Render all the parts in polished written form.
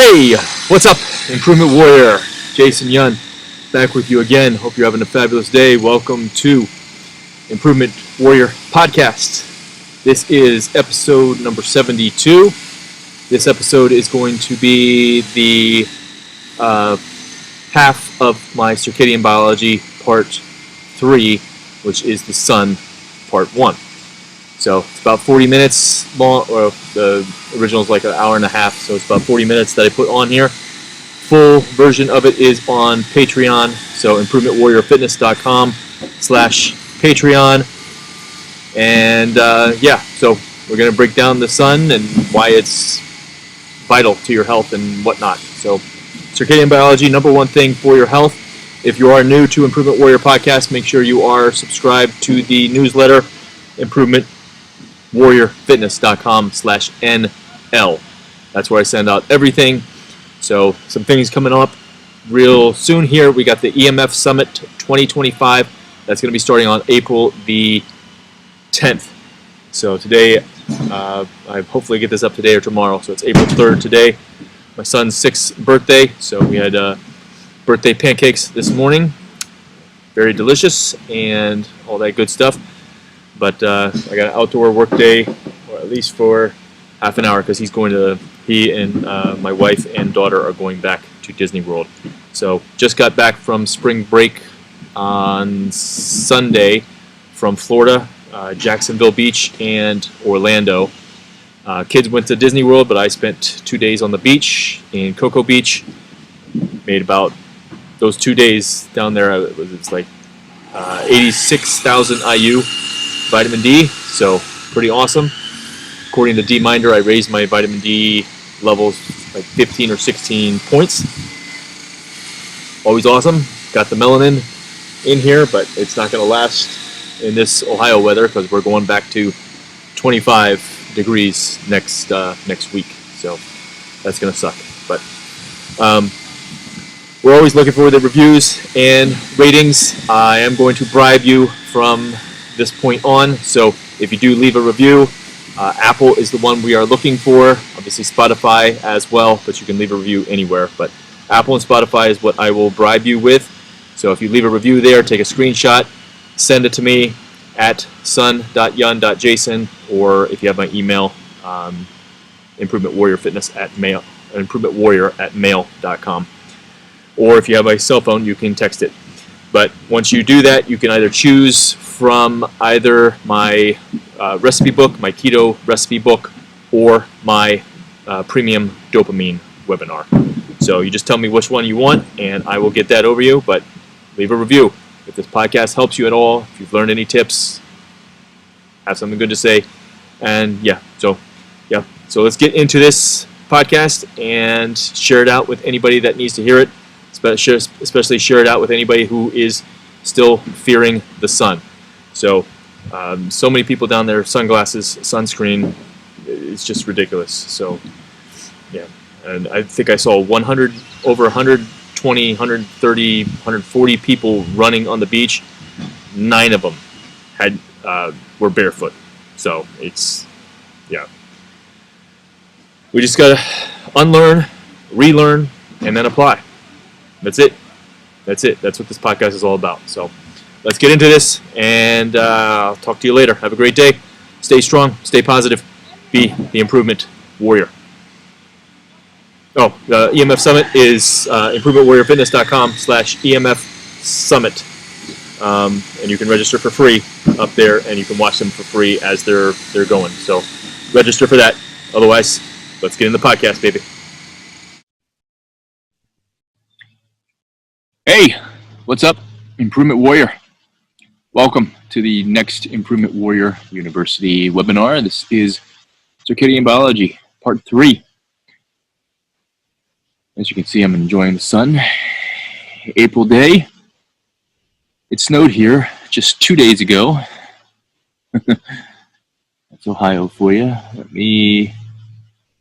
Hey, what's up, Improvement Warrior? Jason Yun, back with you again. Hope you're having a fabulous day. Welcome to Improvement Warrior Podcast. This is episode number 72. This episode is going to be the half of my Circadian Biology Part 3, which is the Sun Part 1. So it's about 40 minutes long, or the original is like an hour and a half, so it's about 40 minutes that I put on here. Full version of it is on Patreon, so improvementwarriorfitness.com/Patreon. And so we're going to break down the sun and why it's vital to your health and whatnot. So Circadian Biology, number one thing for your health. If you are new to Improvement Warrior Podcast, make sure you are subscribed to the newsletter, improvementwarriorfitness.com/NL. That's where I send out everything. So some things coming up real soon here. We got the EMF Summit 2025. That's going to be starting on April the 10th. So today, I hopefully get this up today or tomorrow. So it's April 3rd today. My son's 6th birthday. So we had birthday pancakes this morning. Very delicious and all that good stuff. But I got an outdoor work day, or at least for half an hour, because he and my wife and daughter are going back to Disney World. So just got back from spring break on Sunday from Florida, Jacksonville Beach and Orlando. Kids went to Disney World, but I spent 2 days on the beach in Cocoa Beach. Made about those 2 days down there. It's like 86,000 IU. Vitamin D, so pretty awesome. According to D-Minder, I raised my vitamin D levels like 15 or 16 points. Always awesome. Got the melanin in here, but it's not going to last in this Ohio weather because we're going back to 25 degrees next week. So that's going to suck. But we're always looking for the reviews and ratings. I am going to bribe you from this point on, so if you do leave a review, Apple is the one we are looking for, obviously Spotify as well, but you can leave a review anywhere, but Apple and Spotify is what I will bribe you with. So if you leave a review there, take a screenshot, send it to me at sun.yun.jason, or if you have my email, improvementwarrior@mail.com, or if you have a cell phone, you can text it. But once you do that, you can either choose from either my recipe book, my keto recipe book, or my premium dopamine webinar. So you just tell me which one you want, and I will get that over you. But leave a review. If this podcast helps you at all, if you've learned any tips, have something good to say. And so let's get into this podcast and share it out with anybody that needs to hear it. Especially share it out with anybody who is still fearing the sun. So many people down there, sunglasses, sunscreen, it's just ridiculous. So, and I think I saw over 120, 130, 140 people running on the beach. 9 of them were barefoot. So it's, we just gotta unlearn, relearn, and then apply. That's it. That's what this podcast is all about. So let's get into this, and I'll talk to you later. Have a great day. Stay strong. Stay positive. Be the improvement warrior. The EMF Summit is improvementwarriorfitness.com/EMF Summit. And you can register for free up there, and you can watch them for free as they're going. So register for that. Otherwise, let's get in the podcast, baby. Hey, what's up, Improvement Warrior? Welcome to the next Improvement Warrior University webinar. This is Circadian Biology, Part 3. As you can see, I'm enjoying the sun. April day. It snowed here just 2 days ago. That's Ohio for you. Let me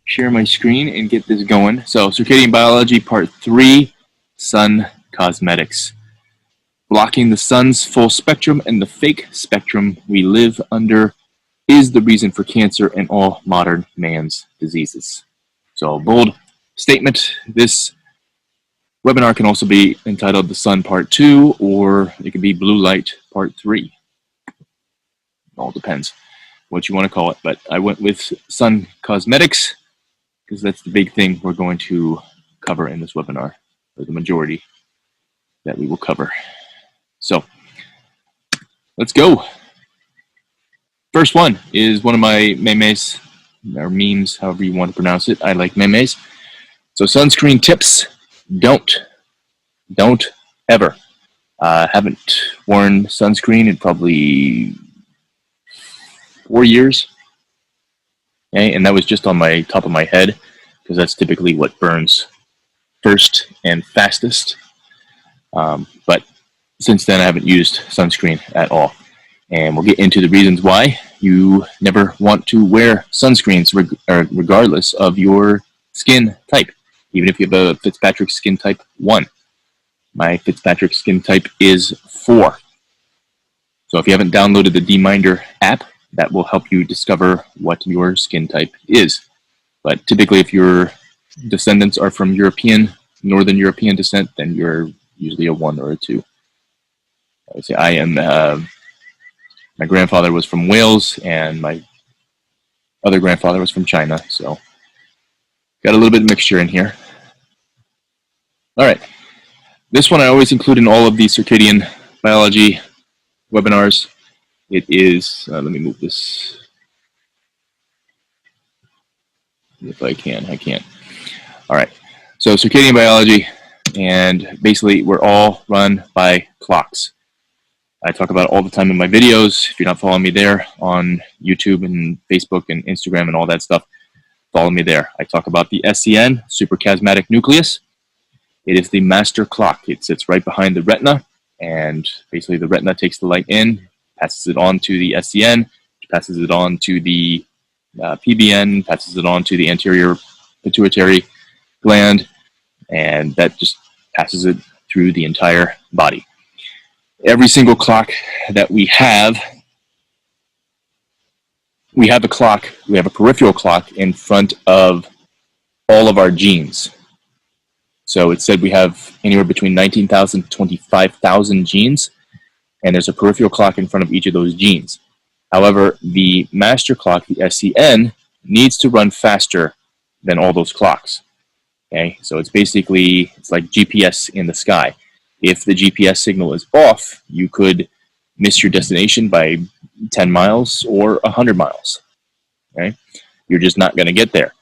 share my screen and get this going. So, Circadian Biology, Part 3, Sun Cosmetics. Blocking the sun's full spectrum and the fake spectrum we live under is the reason for cancer and all modern man's diseases. So bold, statement. This webinar can also be entitled The Sun Part 2, or it could be Blue Light Part 3. All depends what you want to call it, but I went with sun cosmetics because that's the big thing we're going to cover in this webinar, or the majority that we will cover. So let's go. First one is one of my memes, or memes, however you want to pronounce it. I like memes. So sunscreen tips: don't ever. Haven't worn sunscreen in probably 4 years. Okay, and that was just on my top of my head, because that's typically what burns first and fastest. But since then, I haven't used sunscreen at all. And we'll get into the reasons why you never want to wear sunscreens, regardless of your skin type. Even if you have a Fitzpatrick skin type 1. My Fitzpatrick skin type is 4. So if you haven't downloaded the D-Minder app, that will help you discover what your skin type is. But typically, if your descendants are from Northern European descent, then you're usually a 1 or a 2. I would say I am. My grandfather was from Wales, and my other grandfather was from China. So got a little bit of mixture in here. All right. This one I always include in all of the Circadian Biology webinars. It is, let me move this, if I can. I can't. All right, so Circadian Biology, and basically we're all run by clocks. I talk about it all the time in my videos. If you're not following me there on YouTube and Facebook and Instagram and all that stuff, follow me there. I talk about the SCN, suprachiasmatic nucleus. It is the master clock. It sits right behind the retina, and basically the retina takes the light in, passes it on to the SCN, passes it on to the PBN, passes it on to the anterior pituitary gland, and that just passes it through the entire body. Every single clock that we have a clock, we have a peripheral clock in front of all of our genes. So it said we have anywhere between 19,000 to 25,000 genes, and there's a peripheral clock in front of each of those genes. However, the master clock, the SCN, needs to run faster than all those clocks. Okay, so it's like GPS in the sky. If the GPS signal is off, you could miss your destination by 10 miles or 100 miles. Okay, you're just not going to get there.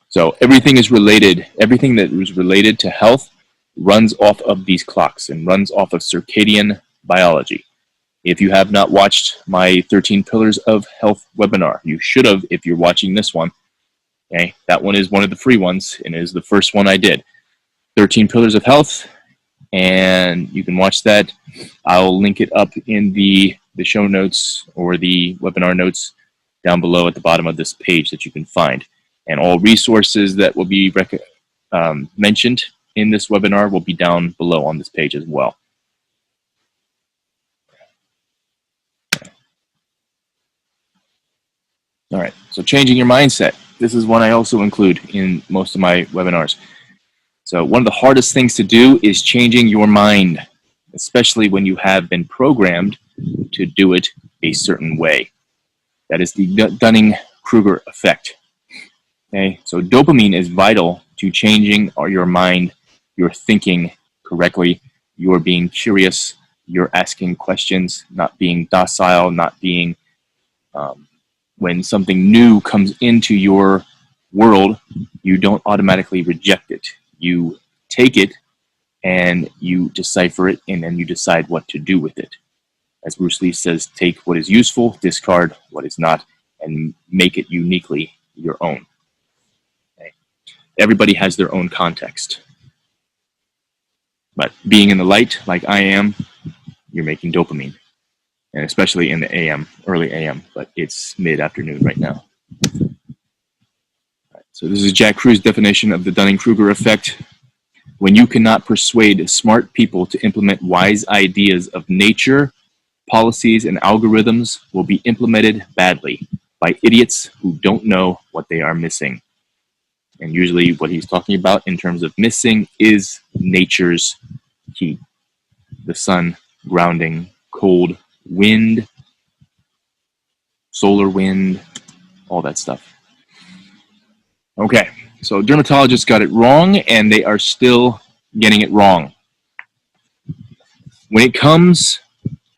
So everything is related. Everything that is related to health runs off of these clocks and runs off of circadian biology. If you have not watched my 13 Pillars of Health webinar, you should have if you're watching this one. Okay, that one is one of the free ones, and it is the first one I did. 13 Pillars of Health, and you can watch that. I'll link it up in the show notes or the webinar notes down below at the bottom of this page that you can find. And all resources that will be mentioned in this webinar will be down below on this page as well. All right, so changing your mindset. This is one I also include in most of my webinars. So one of the hardest things to do is changing your mind, especially when you have been programmed to do it a certain way. That is the Dunning-Kruger effect. Okay, so dopamine is vital to changing your mind, your thinking correctly, you're being curious, you're asking questions, not being docile, not being, when something new comes into your world, you don't automatically reject it. You take it and you decipher it, and then you decide what to do with it. As Bruce Lee says, take what is useful, discard what is not, and make it uniquely your own. Okay. Everybody has their own context. But being in the light, like I am, you're making dopamine. And especially in the AM, early AM, but it's mid-afternoon right now. Right, so this is Jack Krug's definition of the Dunning-Kruger effect. When you cannot persuade smart people to implement wise ideas of nature, policies and algorithms will be implemented badly by idiots who don't know what they are missing. And usually what he's talking about in terms of missing is nature's heat. The sun, grounding, cold, wind, solar wind, all that stuff. Okay, so dermatologists got it wrong, and they are still getting it wrong. When it comes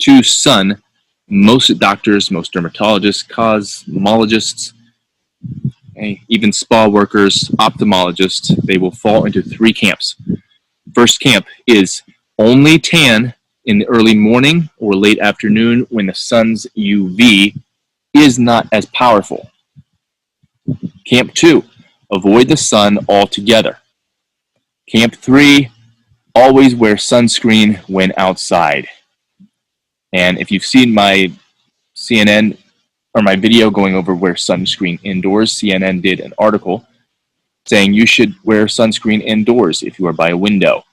to sun, most doctors, most dermatologists, cosmologists, even spa workers, ophthalmologists, they will fall into three camps. First camp is only tan in the early morning or late afternoon when the sun's UV is not as powerful. Camp 2, avoid the sun altogether. Camp 3, always wear sunscreen when outside. And if you've seen my CNN or my video going over wear sunscreen indoors, CNN did an article saying you should wear sunscreen indoors if you are by a window.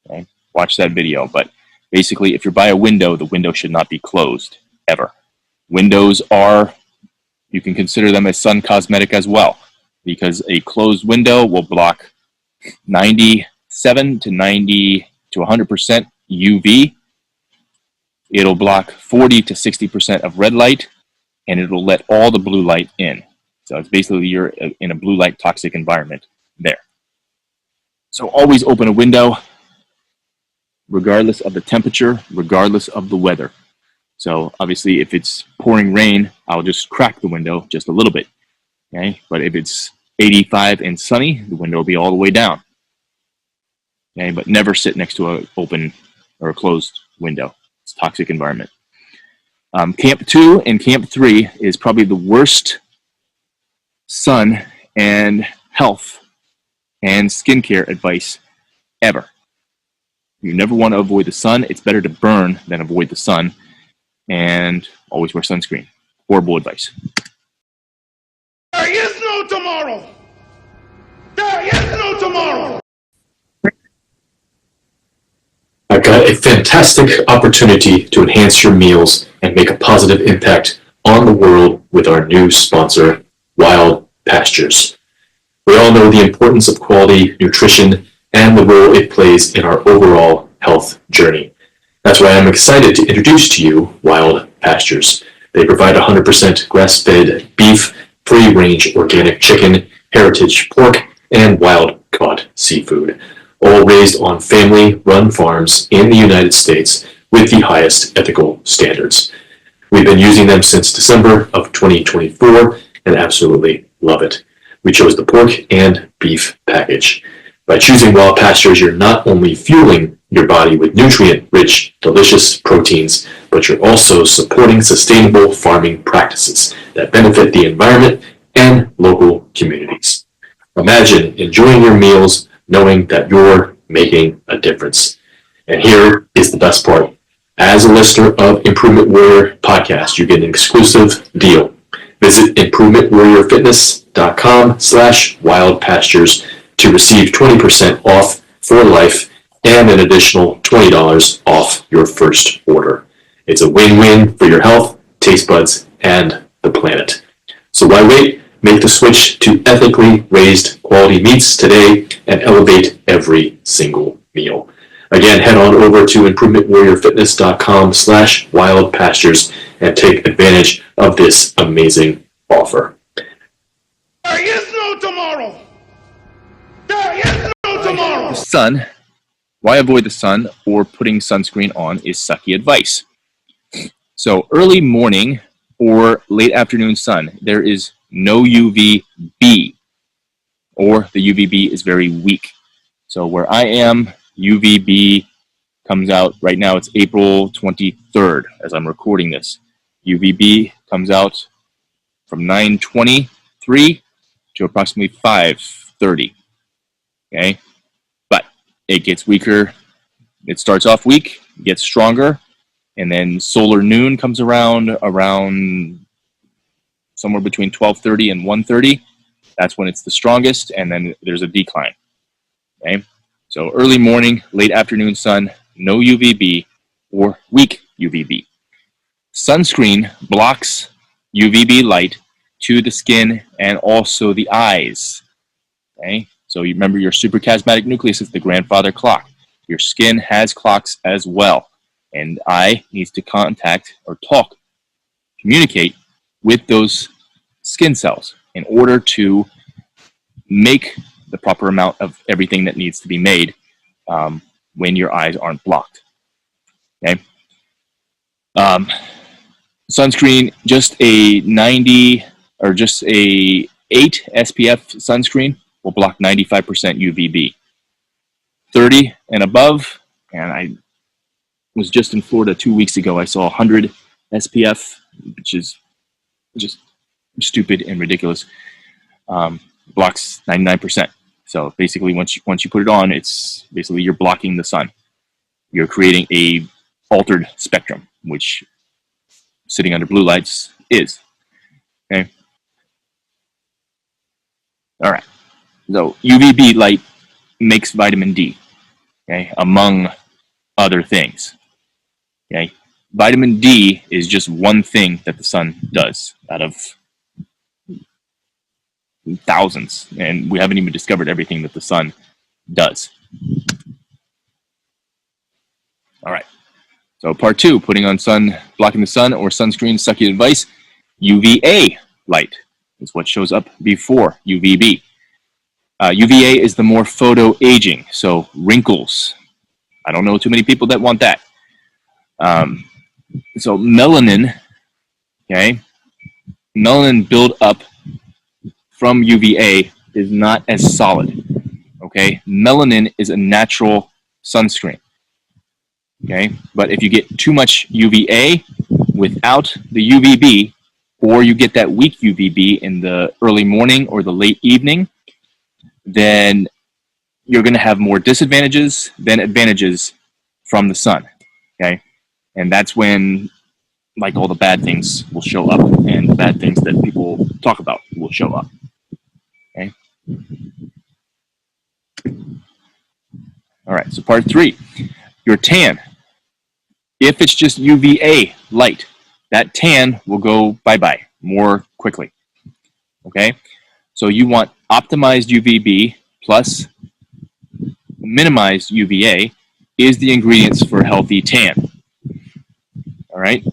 Okay? Watch that video. But basically, if you're by a window, the window should not be closed, ever. Windows are, you can consider them as sun cosmetic as well, because a closed window will block 97 to 90 to 100% UV. It'll block 40 to 60% of red light, and it'll let all the blue light in. So it's basically you're in a blue light toxic environment there. So always open a window, regardless of the temperature, regardless of the weather. So obviously if it's pouring rain, I'll just crack the window just a little bit. Okay? But if it's 85 and sunny, the window will be all the way down. Okay? But never sit next to an open or a closed window. It's a toxic environment. Camp 2 and Camp 3 is probably the worst sun and health and skincare advice ever. You never want to avoid the sun. It's better to burn than avoid the sun. And always wear sunscreen. Horrible advice. There is no tomorrow. There is no tomorrow. I've got a fantastic opportunity to enhance your meals and make a positive impact on the world with our new sponsor, Wild Pastures. We all know the importance of quality nutrition and the role it plays in our overall health journey. That's why I'm excited to introduce to you Wild Pastures. They provide 100% grass-fed beef, free-range organic chicken, heritage pork, and wild-caught seafood, all raised on family-run farms in the United States with the highest ethical standards. We've been using them since December of 2024 and absolutely love it. We chose the pork and beef package. By choosing Wild Pastures, you're not only fueling your body with nutrient-rich, delicious proteins, but you're also supporting sustainable farming practices that benefit the environment and local communities. Imagine enjoying your meals knowing that you're making a difference. And here is the best part. As a listener of Improvement Warrior Podcast, you get an exclusive deal. Visit improvementwarriorfitness.com/wildpastures to receive 20% off for life and an additional $20 off your first order. It's a win-win for your health, taste buds, and the planet. So why wait? Make the switch to ethically raised quality meats today and elevate every single meal. Again, head on over to improvementwarriorfitness.com/wildpastures and take advantage of this amazing offer. There is no tomorrow. There is no tomorrow. The sun, why avoid the sun or putting sunscreen on is sucky advice. So early morning or late afternoon sun, there is no UVB, or the UVB is very weak. So where I am, UVB comes out, right now it's April 23rd as I'm recording this. UVB comes out from 9:23 to approximately 5:30. Okay? But it gets weaker. It starts off weak, gets stronger, and then solar noon comes around somewhere between 12:30 and 1:30. That's when it's the strongest, and then there's a decline. Okay? So early morning, late afternoon sun, no UVB or weak UVB. Sunscreen blocks UVB light to the skin and also the eyes. Okay, so you remember your suprachiasmatic nucleus is the grandfather clock. Your skin has clocks as well, and eye needs to contact or talk, communicate with those skin cells in order to make the proper amount of everything that needs to be made when your eyes aren't blocked. Okay. Sunscreen, just a 90 or just a 8 SPF sunscreen will block 95% UVB. 30 and above, and I was just in Florida 2 weeks ago. I saw 100 SPF, which is just stupid and ridiculous. Blocks 99%. So basically, once you put it on, it's basically you're blocking the sun. You're creating a altered spectrum, which sitting under blue lights is. Okay. All right. So UVB light makes vitamin D. Okay, among other things. Okay, vitamin D is just one thing that the sun does out of thousands, and we haven't even discovered everything that the sun does. All right. So part 2, putting on blocking the sun or sunscreen sucking advice. UVA light is what shows up before UVB. UVA is the more photo-aging, so wrinkles. I don't know too many people that want that. So melanin, okay, melanin build up from UVA is not as solid, okay? Melanin is a natural sunscreen, okay? But if you get too much UVA without the UVB, or you get that weak UVB in the early morning or the late evening, then you're going to have more disadvantages than advantages from the sun, okay? And that's when, like, all the bad things will show up, and the bad things that people talk about will show up, okay? All right, so part 3, your tan. If it's just UVA light, that tan will go bye-bye more quickly, okay? So you want optimized UVB plus minimized UVA is the ingredients for healthy tan. All right.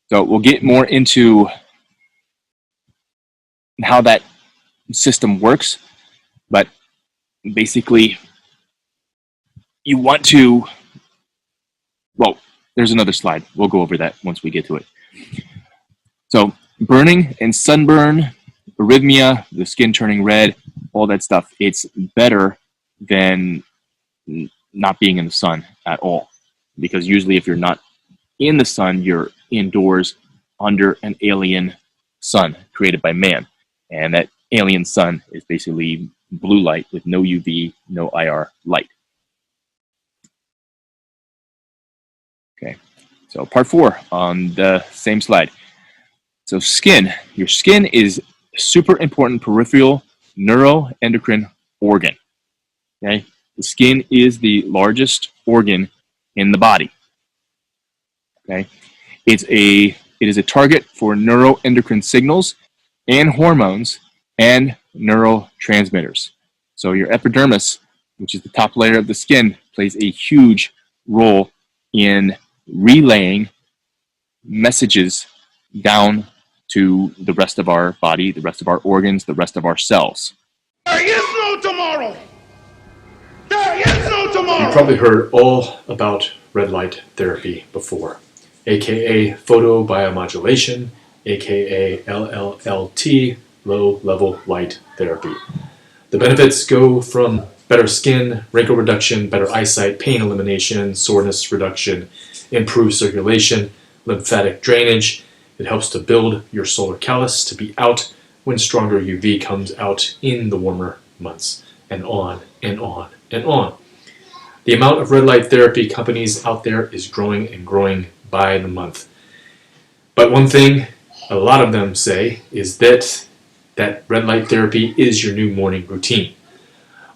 So we'll get more into how that system works, but basically you want to, well, there's another slide. We'll go over that once we get to it. So burning and sunburn, arrhythmia, the skin turning red, all that stuff, it's better than not being in the sun at all. Because usually if you're not in the sun, you're indoors under an alien sun created by man. And that alien sun is basically blue light with no UV, no IR light. Okay, so part 4 on the same slide. So skin, your skin is super important peripheral neuroendocrine organ. Okay, the skin is the largest organ in the body. Okay, it is a target for neuroendocrine signals and hormones and neurotransmitters. So your epidermis, which is the top layer of the skin, plays a huge role in relaying messages down to the rest of our body, the rest of our organs, the rest of our cells. There is no tomorrow. There is no tomorrow. You've probably heard all about red light therapy before, aka photobiomodulation, aka LLLT, low level light therapy. The benefits go from better skin, wrinkle reduction, better eyesight, pain elimination, soreness reduction, improved circulation, lymphatic drainage. It helps to build your solar callus to be out when stronger UV comes out in the warmer months, and on and on and on. The amount of red light therapy companies out there is growing and growing by the month. But one thing a lot of them say is that red light therapy is your new morning routine.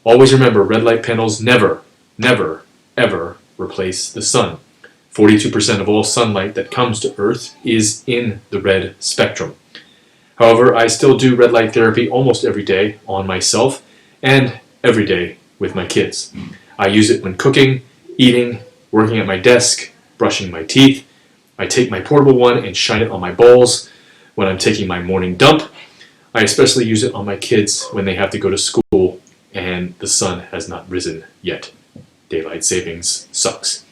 Always remember, red light panels never, never, ever replace the sun. 42% of all sunlight that comes to Earth is in the red spectrum. However, I still do red light therapy almost every day on myself and every day with my kids. I use it when cooking, eating, working at my desk, brushing my teeth. I take my portable one and shine it on my balls when I'm taking my morning dump. I especially use it on my kids when they have to go to school and the sun has not risen yet. Daylight savings sucks.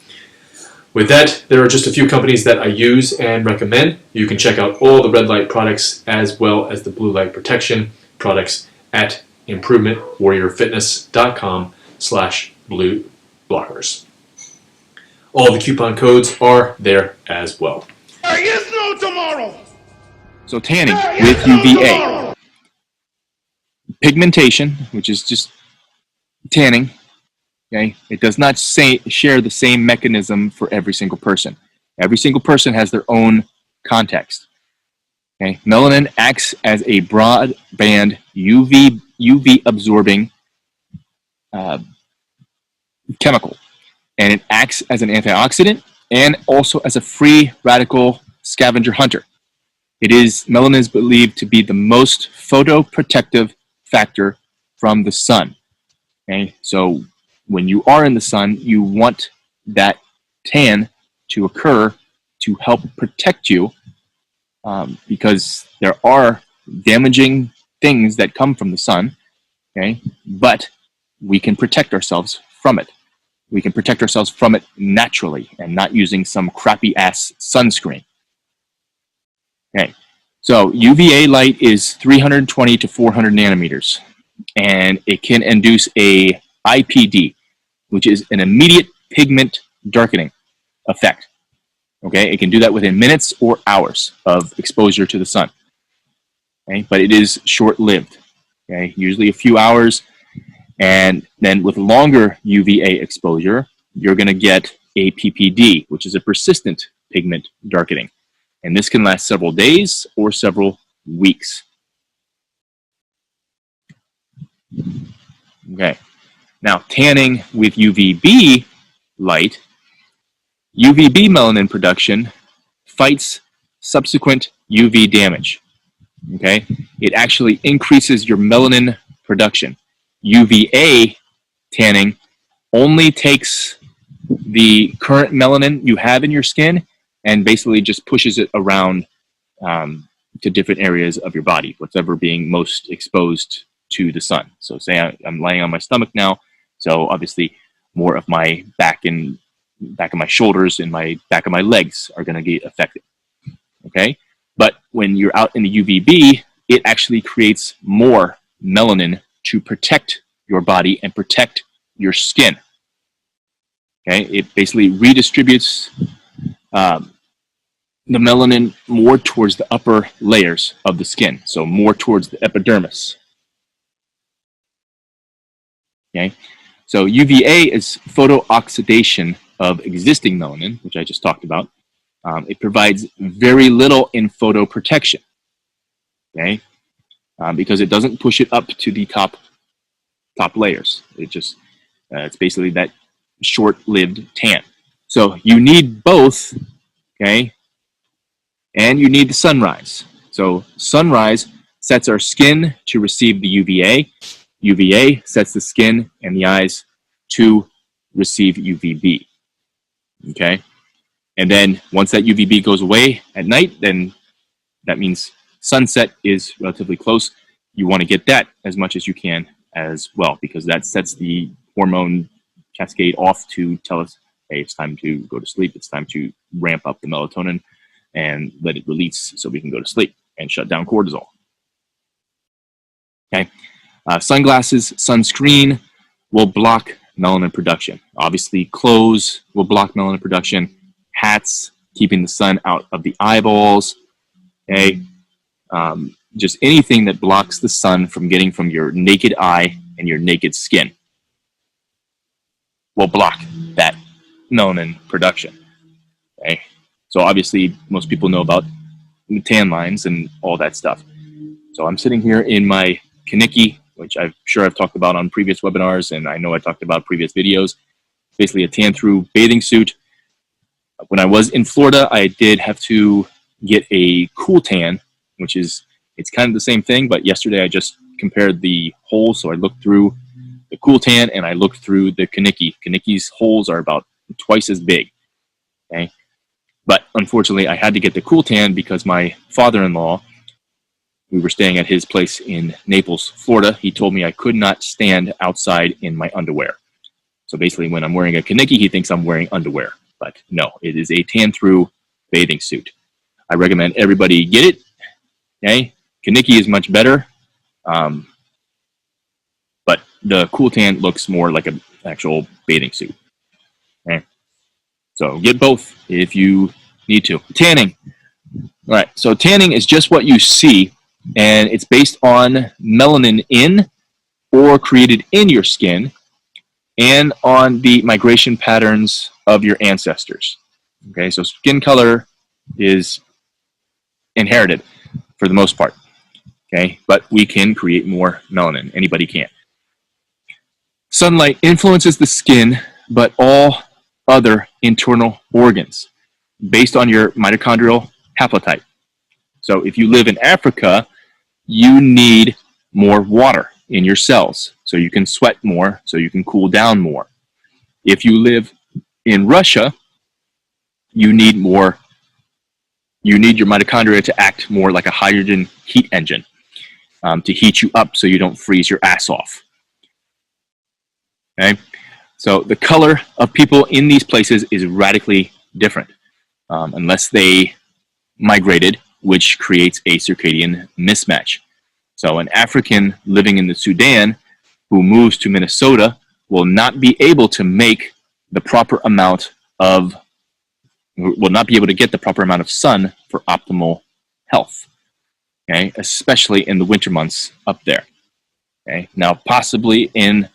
With that, there are just a few companies that I use and recommend. You can check out all the red light products as well as the blue light protection products at improvementwarriorfitness.com/blue blockers. All the coupon codes are there as well. There is no tomorrow. So tanning There with is no UVA. tomorrow. Pigmentation, which is just tanning. Okay, it does not share the same mechanism for every single person. Every single person has their own context. Okay, melanin acts as a broadband UV absorbing chemical, and it acts as an antioxidant and also as a free radical scavenger hunter. Melanin is believed to be the most photoprotective factor from the sun. Okay, so when you are in the sun, you want that tan to occur to help protect you, because there are damaging things that come from the sun. Okay, but we can protect ourselves from it. We can protect ourselves from it naturally and not using some crappy ass sunscreen. Okay, so UVA light is 320 to 400 nanometers, and it can induce a IPD, which is an immediate pigment darkening effect. Okay, it can do that within minutes or hours of exposure to the sun. Okay, but it is short-lived. Okay, usually a few hours, and then with longer UVA exposure, you're going to get a PPD, which is a persistent pigment darkening, and this can last several days or several weeks. Okay. Now, tanning with UVB light, UVB melanin production fights subsequent UV damage. Okay, it actually increases your melanin production. UVA tanning only takes the current melanin you have in your skin and basically just pushes it around to different areas of your body, whatever being most exposed to the sun. So say I'm laying on my stomach now, so obviously more of my back of my shoulders and my back of my legs are going to get affected. Okay, but when you're out in the UVB, it actually creates more melanin to protect your body and protect your skin. Okay, it basically redistributes the melanin more towards the upper layers of the skin, so more towards the epidermis. Okay, so UVA is photooxidation of existing melanin, which I just talked about. It provides very little in photoprotection, okay, because it doesn't push it up to the top layers. It's basically that short-lived tan. So you need both, okay, and you need the sunrise. So sunrise sets our skin to receive the UVA. UVA sets the skin and the eyes to receive UVB. Okay, and then once that UVB goes away at night, then that means sunset is relatively close. You want to get that as much as you can as well, because that sets the hormone cascade off to tell us, hey, it's time to go to sleep. It's time to ramp up the melatonin and let it release so we can go to sleep and shut down cortisol. Okay, sunglasses, sunscreen will block melanin production. Obviously, clothes will block melanin production. Hats, keeping the sun out of the eyeballs. Okay, just anything that blocks the sun from getting from your naked eye and your naked skin will block that melanin production. Okay, so obviously most people know about tan lines and all that stuff. So I'm sitting here in my Kaneki, which I'm sure I've talked about on previous webinars, and I know I talked about previous videos. Basically a tan-through bathing suit. When I was in Florida, I did have to get a cool tan, which is It's kind of the same thing, but yesterday I just compared the holes. So I looked through the cool tan and I looked through the Kaniki. Kaniki's holes are about twice as big. Okay. But unfortunately, I had to get the cool tan because my father-in-law, we were staying at his place in Naples, Florida. He told me I could not stand outside in my underwear. So basically, when I'm wearing a Kaniki, he thinks I'm wearing underwear. But no, it is a tan-through bathing suit. I recommend everybody get it. Okay, Kaniki is much better, but the cool tan looks more like an actual bathing suit. Okay, so get both if you need to. Tanning. All right, so tanning is just what you see, and it's based on melanin in or created in your skin and on the migration patterns of your ancestors. Okay, so skin color is inherited for the most part. Okay, but we can create more melanin. Anybody can. Sunlight influences the skin, but all other internal organs based on your mitochondrial haplotype. So if you live in Africa, you need more water in your cells so you can sweat more, so you can cool down more. If you live in Russia, you need more. You need your mitochondria to act more like a hydrogen heat engine to heat you up so you don't freeze your ass off. Okay, so the color of people in these places is radically different unless they migrated, which creates a circadian mismatch. So an African living in the Sudan who moves to Minnesota will not be able to make the proper amount of, will not be able to get the proper amount of sun for optimal health. Okay, especially in the winter months up there. Okay, now possibly in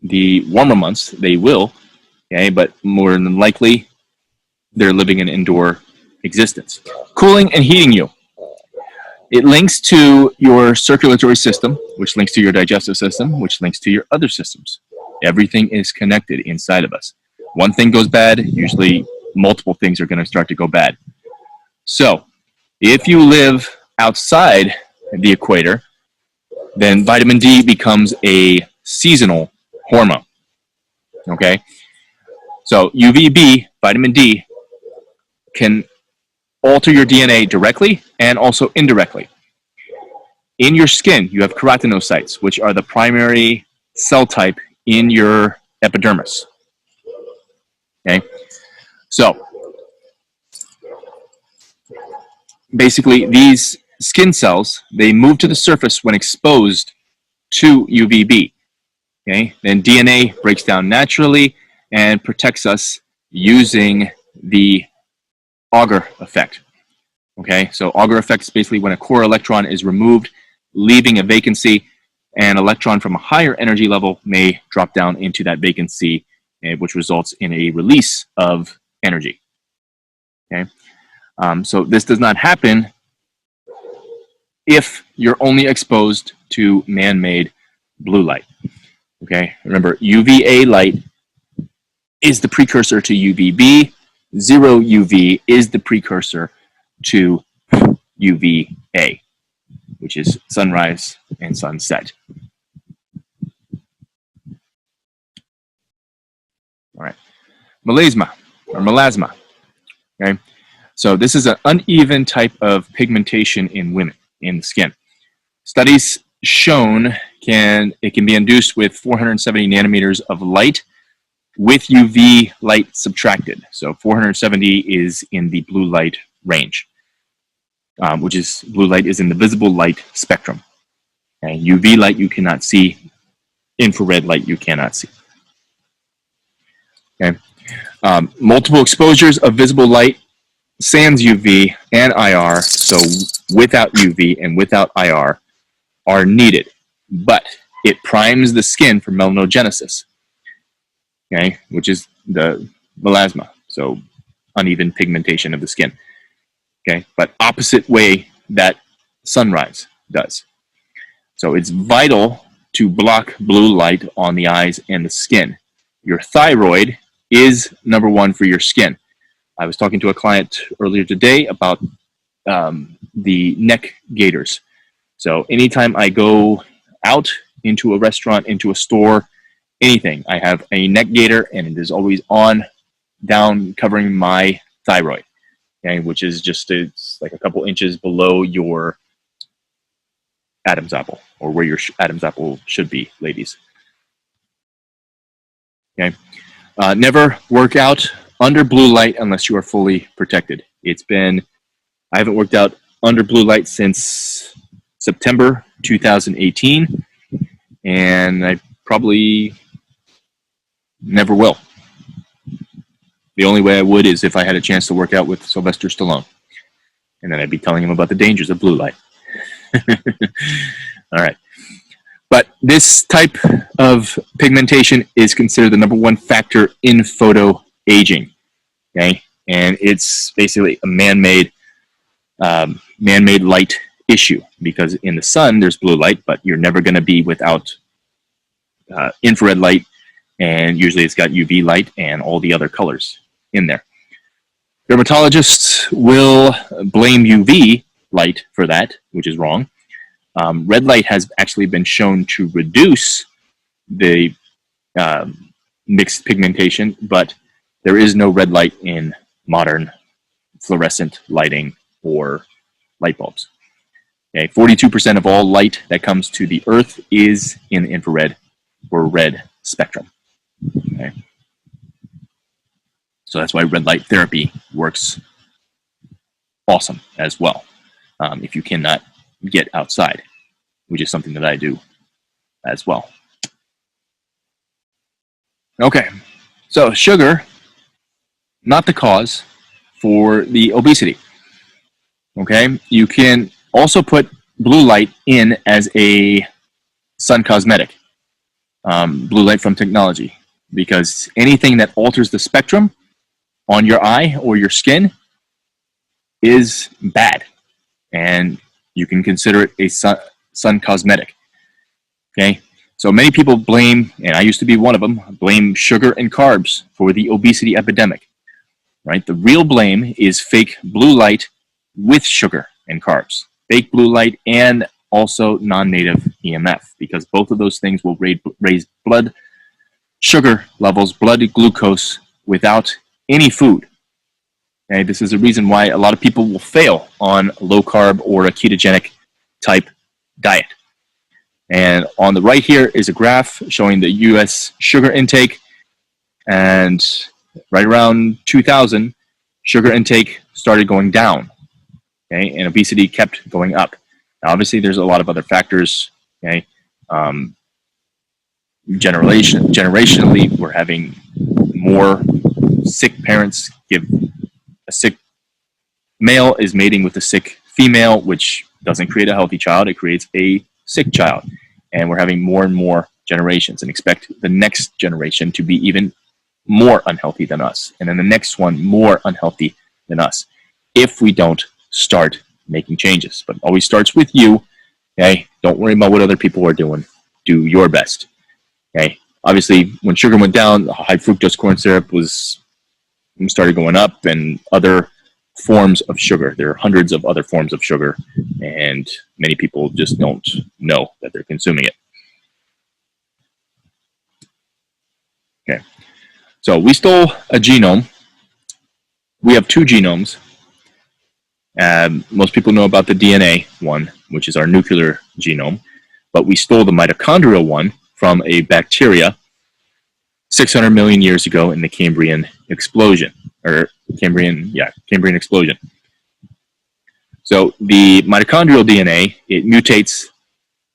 the warmer months they will, okay, but more than likely they're living an indoor existence. Cooling and heating you. It links to your circulatory system, which links to your digestive system, which links to your other systems. Everything is connected inside of us. One thing goes bad, usually multiple things are going to start to go bad. So if you live outside the equator, then vitamin D becomes a seasonal hormone. Okay? So UVB, vitamin D, can alter your DNA directly and also indirectly. In your skin, you have keratinocytes, which are the primary cell type in your epidermis. Okay? So basically, these skin cells, they move to the surface when exposed to UVB. Okay? Then DNA breaks down naturally and protects us using the Auger effect. Okay, so Auger effect is basically when a core electron is removed, leaving a vacancy, an electron from a higher energy level may drop down into that vacancy, which results in a release of energy. Okay, so this does not happen if you're only exposed to man-made blue light. Okay, remember UVA light is the precursor to UVB. Zero UV is the precursor to UVA, which is sunrise and sunset. All right, melasma or melasma. Okay, so this is an uneven type of pigmentation in women in the skin. Studies shown it can be induced with 470 nanometers of light with UV light subtracted. So 470 is in the blue light range, which is blue light is in the visible light spectrum. Okay? UV light you cannot see, infrared light you cannot see. Okay? Multiple exposures of visible light, sans UV and IR, so without UV and without IR, are needed, but it primes the skin for melanogenesis. Okay, which is the melasma, so uneven pigmentation of the skin. Okay, but opposite way that sunrise does. So it's vital to block blue light on the eyes and the skin. Your thyroid is number one for your skin. I was talking to a client earlier today about the neck gaiters. So anytime I go out into a restaurant, into a store, anything, I have a neck gaiter, and it is always on down, covering my thyroid, okay, which is just it's like a couple inches below your Adam's apple, or where your Adam's apple should be, ladies. Okay, never work out under blue light unless you are fully protected. I haven't worked out under blue light since September 2018, and I probably never will. The only way I would is if I had a chance to work out with Sylvester Stallone, and then I'd be telling him about the dangers of blue light. All right. But this type of pigmentation is considered the #1 factor in photo aging. Okay, and it's basically a man-made light issue, because in the sun there's blue light, but you're never going to be without infrared light, and usually it's got UV light and all the other colors in there. Dermatologists will blame UV light for that, which is wrong. Red light has actually been shown to reduce the mixed pigmentation, but there is no red light in modern fluorescent lighting or light bulbs. Okay, 42% of all light that comes to the Earth is in the infrared or red spectrum. Okay. So that's why red light therapy works awesome as well, if you cannot get outside, which is something that I do as well. Okay, so sugar, not the cause for the obesity. Okay, you can also put blue light in as a sun cosmetic, blue light from technology, because anything that alters the spectrum on your eye or your skin is bad, and you can consider it a sun cosmetic. Okay, so many people blame, and I used to be one of them, blame sugar and carbs for the obesity epidemic. Right, the real blame is fake blue light with sugar and carbs, fake blue light, and also non-native EMF, because both of those things will raise blood sugar levels, blood glucose, without any food. Okay, this is a reason why a lot of people will fail on low carb or a ketogenic type diet. And on the right here is a graph showing the US sugar intake, and right around 2000, sugar intake started going down, okay, and obesity kept going up. Now, obviously, there's a lot of other factors. Okay, generationally, we're having more sick parents. A sick male is mating with a sick female, which doesn't create a healthy child; it creates a sick child. And we're having more and more generations, and expect the next generation to be even more unhealthy than us, and then the next one more unhealthy than us, if we don't start making changes. But it always starts with you. Okay, don't worry about what other people are doing. Do your best. Okay, obviously, when sugar went down, high fructose corn syrup started going up, and other forms of sugar. There are hundreds of other forms of sugar, and many people just don't know that they're consuming it. Okay. So we stole a genome. We have two genomes. Most people know about the DNA one, which is our nuclear genome, but we stole the mitochondrial one from a bacteria 600 million years ago in the Cambrian explosion, Cambrian explosion. So the mitochondrial DNA, it mutates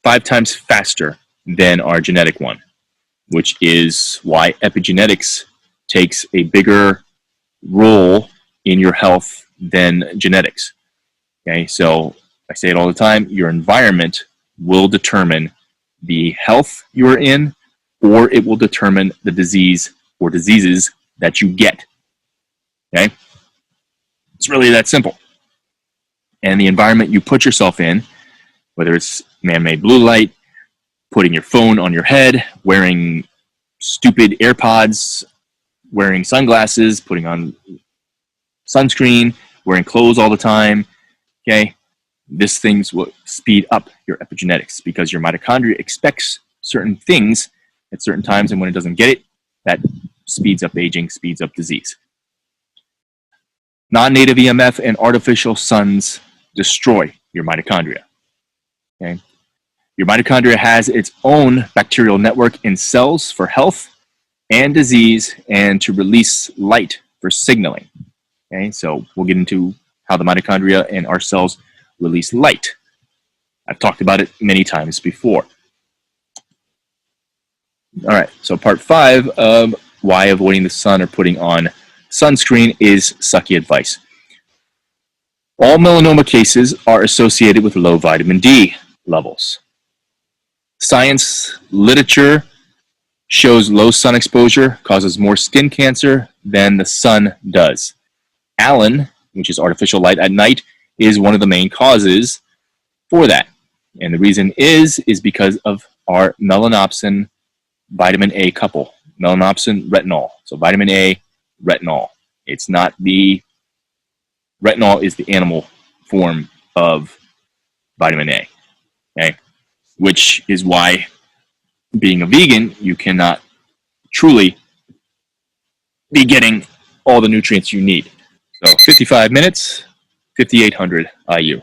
5 times faster than our genetic one, which is why epigenetics takes a bigger role in your health than genetics. Okay, so I say it all the time, your environment will determine the health you're in, or it will determine the disease or diseases that you get. Okay, it's really that simple. And the environment you put yourself in, whether it's man-made blue light, putting your phone on your head, wearing stupid AirPods, wearing sunglasses, putting on sunscreen, wearing clothes all the time, okay, this things will speed up your epigenetics because your mitochondria expects certain things at certain times, and when it doesn't get it, that speeds up aging, speeds up disease. Non-native EMF and artificial suns destroy your mitochondria. Okay? Your mitochondria has its own bacterial network in cells for health and disease and to release light for signaling. Okay? So we'll get into how the mitochondria and our cells release light. I've talked about it many times before. All right, so part 5 of why avoiding the sun or putting on sunscreen is sucky advice. All melanoma cases are associated with low vitamin D levels. Science literature shows low sun exposure causes more skin cancer than the sun does. Allen, which is artificial light at night, is one of the main causes for that. And the reason is because of our melanopsin vitamin A couple, melanopsin retinol. So vitamin A, retinol. It's not the, retinol is the animal form of vitamin A, okay? Which is why being a vegan, you cannot truly be getting all the nutrients you need. So 55 minutes, 5,800 IU.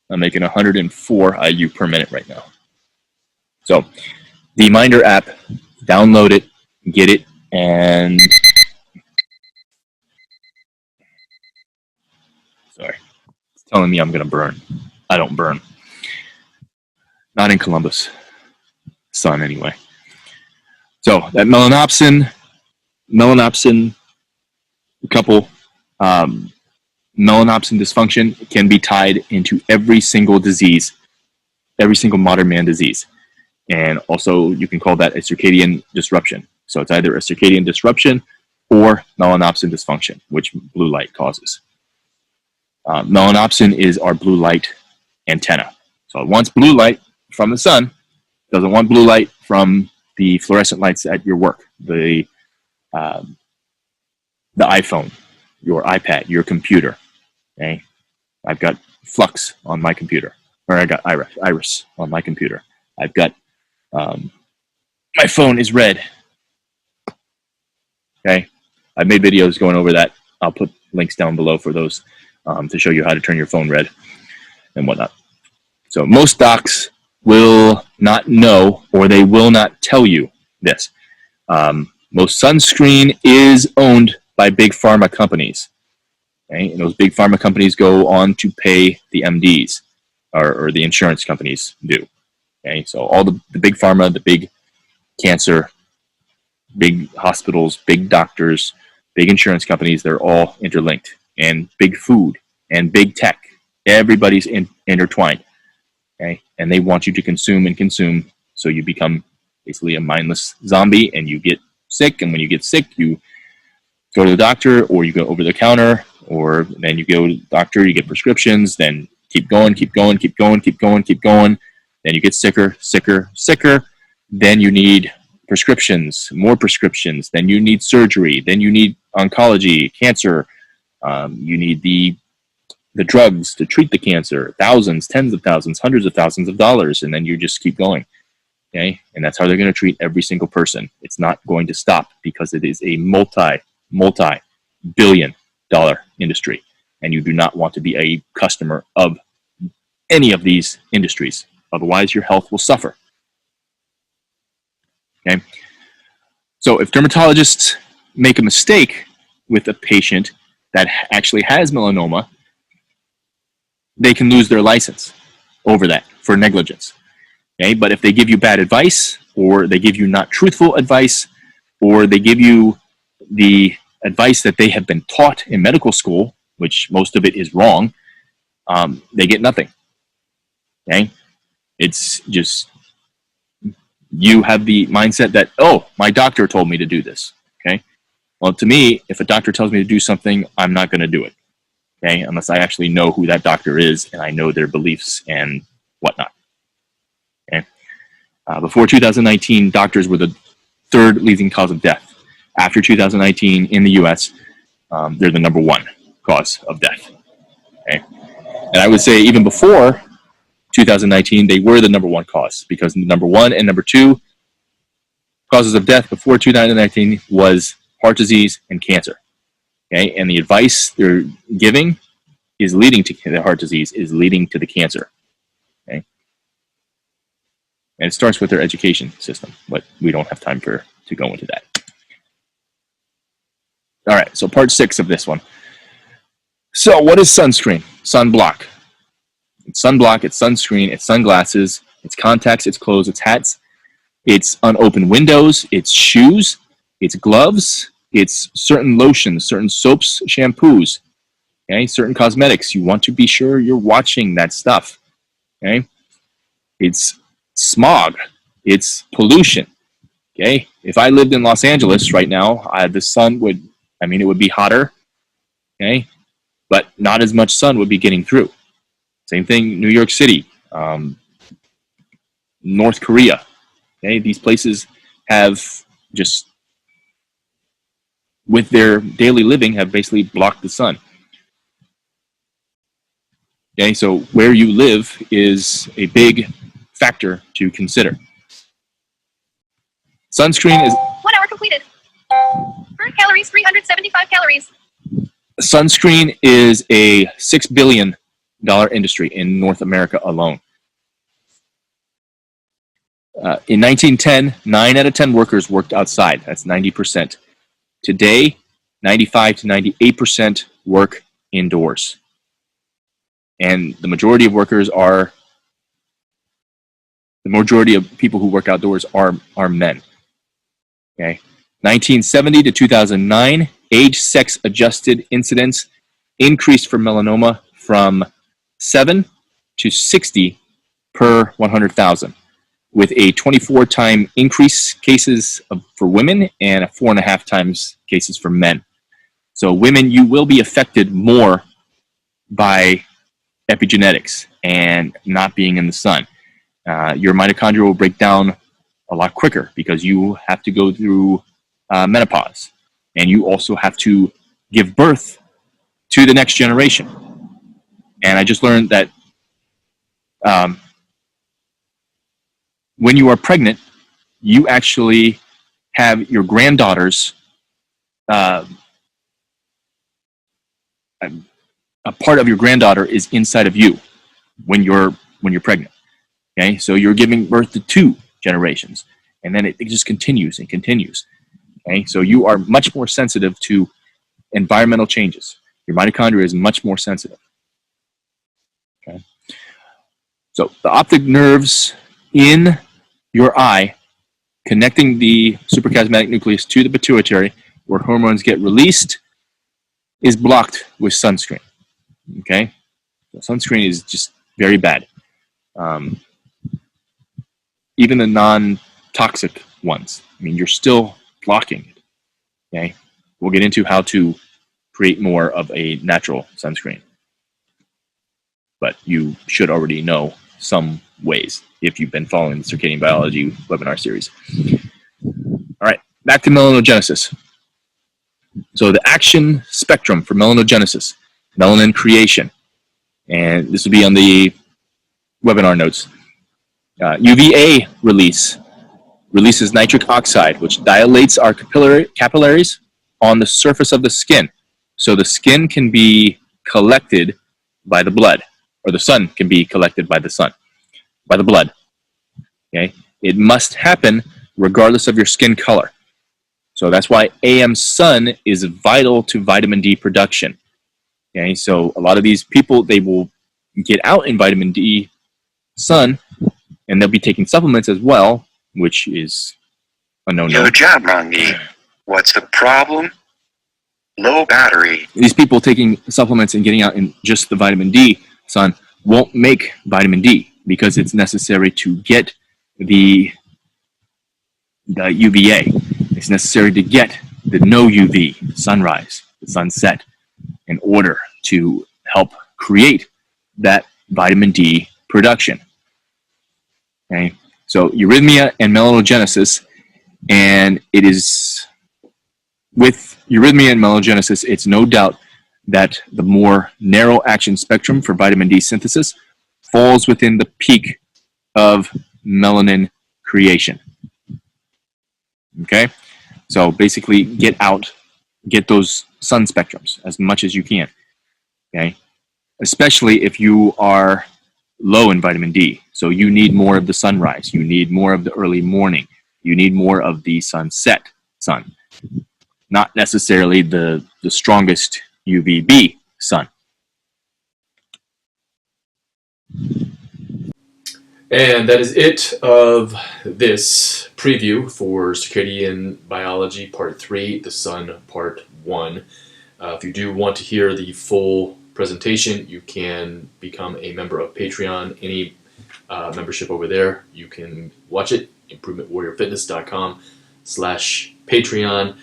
I'm making 104 IU per minute right now. So the Minder app, download it, get it, and sorry, it's telling me I'm gonna burn. I don't burn. Not in Columbus. Sun anyway. So that melanopsin couple, melanopsin dysfunction can be tied into every single disease, every single modern man disease. And also you can call that a circadian disruption. So it's either a circadian disruption or melanopsin dysfunction, which blue light causes. Melanopsin is our blue light antenna. So it wants blue light from the sun, doesn't want blue light from the fluorescent lights at your work, the iPhone, your iPad, your computer. Okay, I've got Flux on my computer, or I got Iris on my computer. I've got my phone is red. Okay, I've made videos going over that. I'll put links down below for those to show you how to turn your phone red and whatnot. So most docs will not know, or they will not tell you this. Most sunscreen is owned by big pharma companies. Okay? And those big pharma companies go on to pay the MDs, or the insurance companies do. Okay? So all the big pharma, the big cancer, big hospitals, big doctors, big insurance companies, they're all interlinked. And big food and big tech, everybody's intertwined. Okay? And they want you to consume and consume, so you become basically a mindless zombie and you get sick. And when you get sick, you go to the doctor, or you go over the counter, or then you go to the doctor, you get prescriptions, then keep going. Then you get sicker. Then you need prescriptions, more prescriptions. Then you need surgery. Then you need oncology, cancer. You need the drugs to treat the cancer, thousands, tens of thousands, hundreds of thousands of dollars, and then you just keep going. Okay, and that's how they're going to treat every single person. It's not going to stop because it is a multi-billion-dollar industry, and you do not want to be a customer of any of these industries. Otherwise, your health will suffer. Okay, so if dermatologists make a mistake with a patient that actually has melanoma, they can lose their license over that for negligence. Okay, but if they give you bad advice, or they give you not truthful advice, or they give you the advice that they have been taught in medical school, which most of it is wrong, they get nothing. Okay, it's just you have the mindset that, oh, my doctor told me to do this. Okay, well, to me, if a doctor tells me to do something, I'm not going to do it. Okay, unless I actually know who that doctor is and I know their beliefs and whatnot. Okay, before 2019, doctors were the third leading cause of death. After 2019, in the U.S., they're the #1 cause of death. Okay, And I would say even before 2019, they were the number one cause, because number one and number two causes of death before 2019 was heart disease and cancer. Okay, and the advice they're giving is leading to the heart disease, is leading to the cancer. Okay, and it starts with their education system, but we don't have time to go into that. All right, so part 6 of this one. So what is sunscreen? Sunblock. It's sunblock, it's sunscreen, it's sunglasses, it's contacts, it's clothes, it's hats, it's unopened windows, it's shoes, it's gloves, it's certain lotions, certain soaps, shampoos, okay, certain cosmetics. You want to be sure you're watching that stuff. Okay, it's smog, it's pollution. Okay, if I lived in Los Angeles right now, the sun would, it would be hotter. Okay, but not as much sun would be getting through. Same thing, New York City, North Korea. Okay, these places have just, with their daily living, have basically blocked the sun. Okay, so where you live is a big factor to consider. Sunscreen is... 1 hour completed. Burnt calories, 375 calories. Sunscreen is a $6 billion industry in North America alone. In 1910, 9 out of 10 workers worked outside. That's 90%. Today, 95 to 98% work indoors. And the majority of people who work outdoors are men. Okay. 1970 to 2009, age sex adjusted incidence increased for melanoma from 7 to 60 per 100,000, with a 24-time increase cases for women and a 4.5 times cases for men. So women, you will be affected more by epigenetics and not being in the sun. Your mitochondria will break down a lot quicker because you have to go through menopause, and you also have to give birth to the next generation. And I just learned that when you are pregnant, you actually have your granddaughters, a part of your granddaughter is inside of you when you're pregnant. Okay, so you're giving birth to 2 generations, and then it just continues and continues. Okay, so you are much more sensitive to environmental changes. Your mitochondria is much more sensitive. Okay, so the optic nerves in your eye, connecting the suprachiasmatic nucleus to the pituitary, where hormones get released, is blocked with sunscreen. Okay, so sunscreen is just very bad. Even the non-toxic ones, you're still blocking it. Okay, we'll get into how to create more of a natural sunscreen, but you should already know some ways if you've been following the Circadian Biology webinar series. All right, back to melanogenesis. So the action spectrum for melanogenesis, melanin creation, and this will be on the webinar notes. UVA releases nitric oxide, which dilates our capillaries on the surface of the skin. So the skin can be collected by the blood, or the sun can be collected by the blood. Okay, it must happen regardless of your skin color. So that's why AM sun is vital to vitamin D production. Okay, so a lot of these people, they will get out in vitamin D sun, and they'll be taking supplements as well, which is a no-no. Yo, job, Rangi. What's the problem? Low battery. These people taking supplements and getting out in just the vitamin D sun won't make vitamin D because it's necessary to get the UVA. It's necessary to get the no UV, sunrise, the sunset, in order to help create that vitamin D production. Okay, so eurythmia and melanogenesis, and it is with eurythmia and melanogenesis, it's no doubt that the more narrow action spectrum for vitamin D synthesis falls within the peak of melanin creation. Okay? So basically get those sun spectrums as much as you can. Okay? Especially if you are low in vitamin D. So you need more of the sunrise. You need more of the early morning. You need more of the sunset sun. Not necessarily the strongest UVB sun. And that is it of this preview for Circadian Biology Part 3, the Sun Part 1. If you do want to hear the full presentation, you can become a member of Patreon. Any membership over there, you can watch it, improvementwarriorfitness.com/Patreon,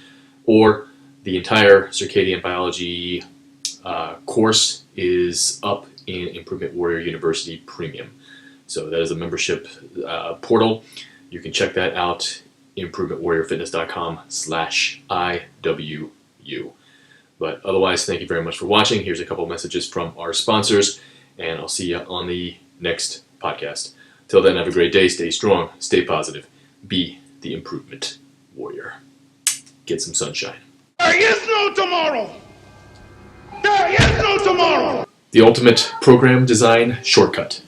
or the entire Circadian Biology course is up in Improvement Warrior University Premium. So that is a membership portal. You can check that out, improvementwarriorfitness.com/IWU. But otherwise, thank you very much for watching. Here's a couple of messages from our sponsors, and I'll see you on the next podcast. Till then, have a great day. Stay strong. Stay positive. Be the improvement warrior. Get some sunshine. There is no tomorrow. There is no tomorrow. The ultimate program design shortcut.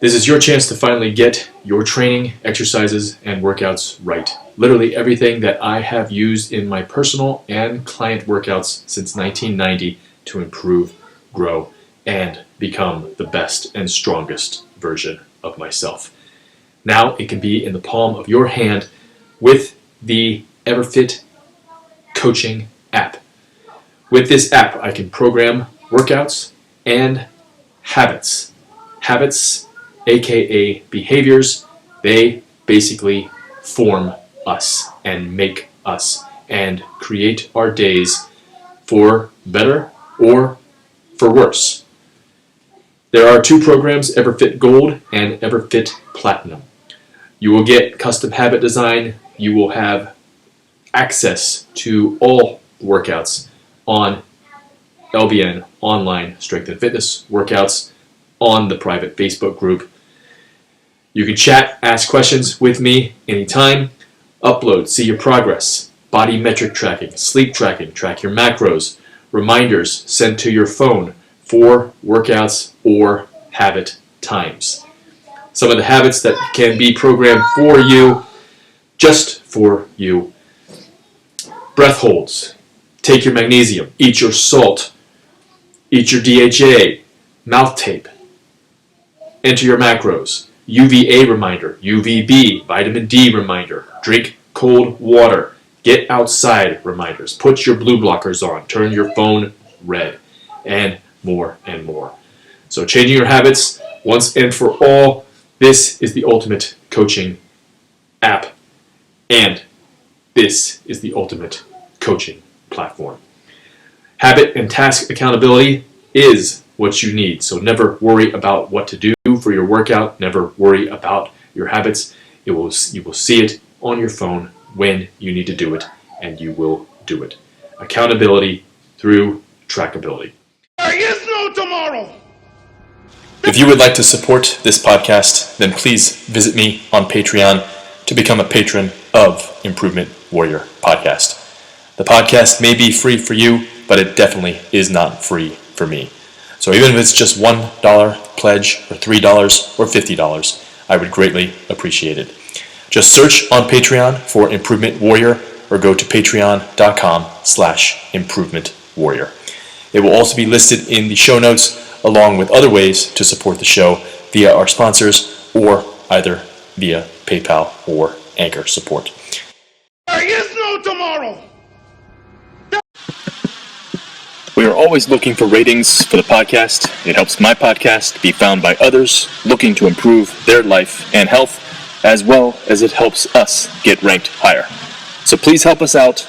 This is your chance to finally get your training, exercises, and workouts right. Literally everything that I have used in my personal and client workouts since 1990 to improve, grow, and become the best and strongest version of myself. Now it can be in the palm of your hand with the EverFit coaching app. With this app, I can program workouts and habits. Habits, aka behaviors, they basically form us and make us and create our days for better or for worse. There are two programs, EverFit Gold and EverFit Platinum. You will get custom habit design. You will have access to all workouts on LVN, online strength and fitness workouts, on the private Facebook group. You can chat, ask questions with me anytime, upload, see your progress, body metric tracking, sleep tracking, track your macros, reminders sent to your phone for workouts or habit times. Some of the habits that can be programmed for you, just for you. Breath holds, take your magnesium, eat your salt, eat your DHA, mouth tape, enter your macros, UVA reminder, UVB, vitamin D reminder, drink cold water, get outside reminders, put your blue blockers on, turn your phone red, and more and more. So changing your habits once and for all, this is the ultimate coaching app, and this is the ultimate coaching platform. Habit and task accountability is what you need. So never worry about what to do for your workout. Never worry about your habits. You will see it on your phone when you need to do it, and you will do it. Accountability through trackability. There is no tomorrow. If you would like to support this podcast, then please visit me on Patreon to become a patron of Improvement Warrior Podcast. The podcast may be free for you, but it definitely is not free for me. So even if it's just $1 pledge or $3 or $50, I would greatly appreciate it. Just search on Patreon for Improvement Warrior or go to patreon.com/Improvement Warrior. It will also be listed in the show notes along with other ways to support the show via our sponsors or either via PayPal or Anchor support. There is no tomorrow. We are always looking for ratings for the podcast. It helps my podcast be found by others looking to improve their life and health, as well as it helps us get ranked higher. So please help us out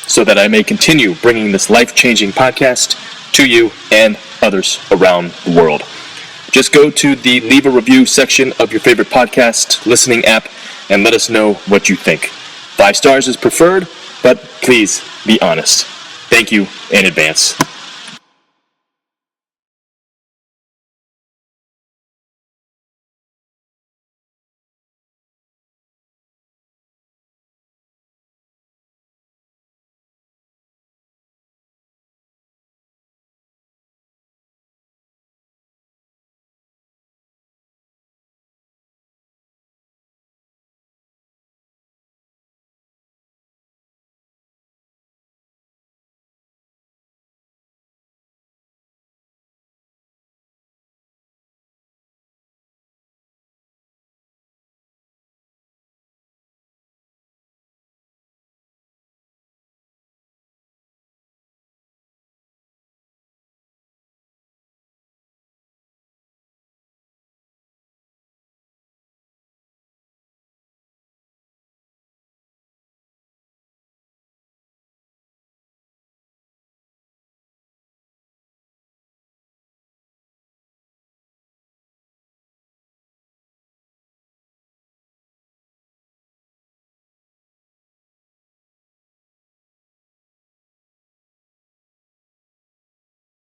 so that I may continue bringing this life-changing podcast to you and others around the world. Just go to the leave a review section of your favorite podcast listening app and let us know what you think. 5 stars is preferred, but please be honest. Thank you in advance.